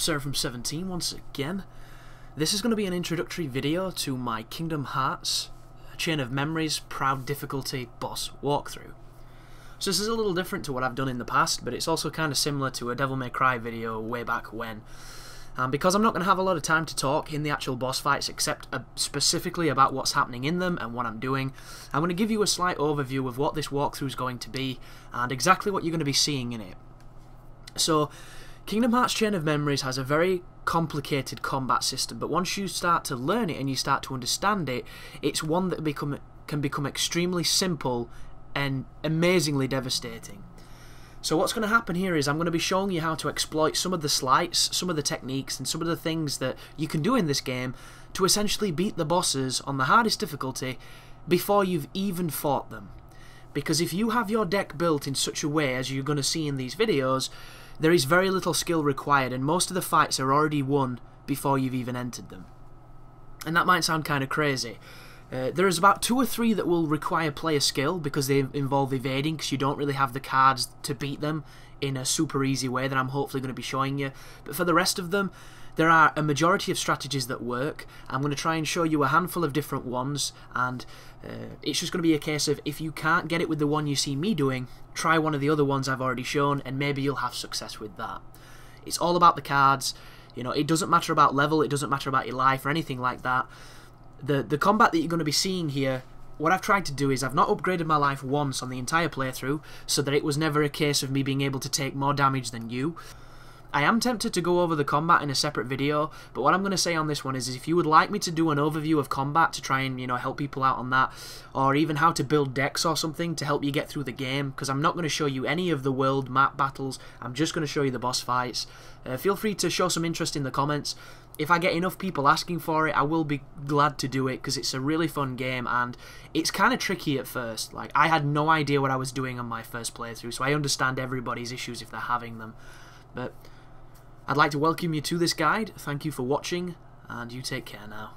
Sarah from 17 once again. This is going to be an introductory video to my Kingdom Hearts Chain of Memories Proud Difficulty boss walkthrough. So this is a little different to what I've done in the past, but it's also kind of similar to a Devil May Cry video way back when. Because I'm not going to have a lot of time to talk in the actual boss fights except specifically about what's happening in them and what I'm doing, I'm going to give you a slight overview of what this walkthrough is going to be and exactly what you're going to be seeing in it. So, Kingdom Hearts Chain of Memories has a very complicated combat system, but once you start to learn it and you start to understand it, it's one that can become extremely simple and amazingly devastating. So what's going to happen here is I'm going to be showing you how to exploit some of the sleights, some of the techniques, and some of the things that you can do in this game to essentially beat the bosses on the hardest difficulty before you've even fought them. Because if you have your deck built in such a way as you're going to see in these videos, there is very little skill required, and most of the fights are already won before you've even entered them. And that might sound kind of crazy. There's about 2 or 3 that will require player skill because they involve evading, because you don't really have the cards to beat them in a super easy way that I'm hopefully going to be showing you. But for the rest of them, there are a majority of strategies that work. I'm going to try and show you a handful of different ones, and it's just going to be a case of if you can't get it with the one you see me doing, try one of the other ones I've already shown and maybe you'll have success with that. It's all about the cards. You know, it doesn't matter about level, it doesn't matter about your life or anything like that. The combat that you're going to be seeing here, what I've tried to do is I've not upgraded my life once on the entire playthrough so that it was never a case of me being able to take more damage than you. I am tempted to go over the combat in a separate video, but what I'm going to say on this one is if you would like me to do an overview of combat to try and, you know, help people out on that, or even how to build decks or something to help you get through the game, because I'm not going to show you any of the world map battles, I'm just going to show you the boss fights. Feel free to show some interest in the comments. If I get enough people asking for it, I will be glad to do it, because it's a really fun game and it's kind of tricky at first. Like, I had no idea what I was doing on my first playthrough, so I understand everybody's issues if they're having them. But I'd like to welcome you to this guide. Thank you for watching, and you take care now.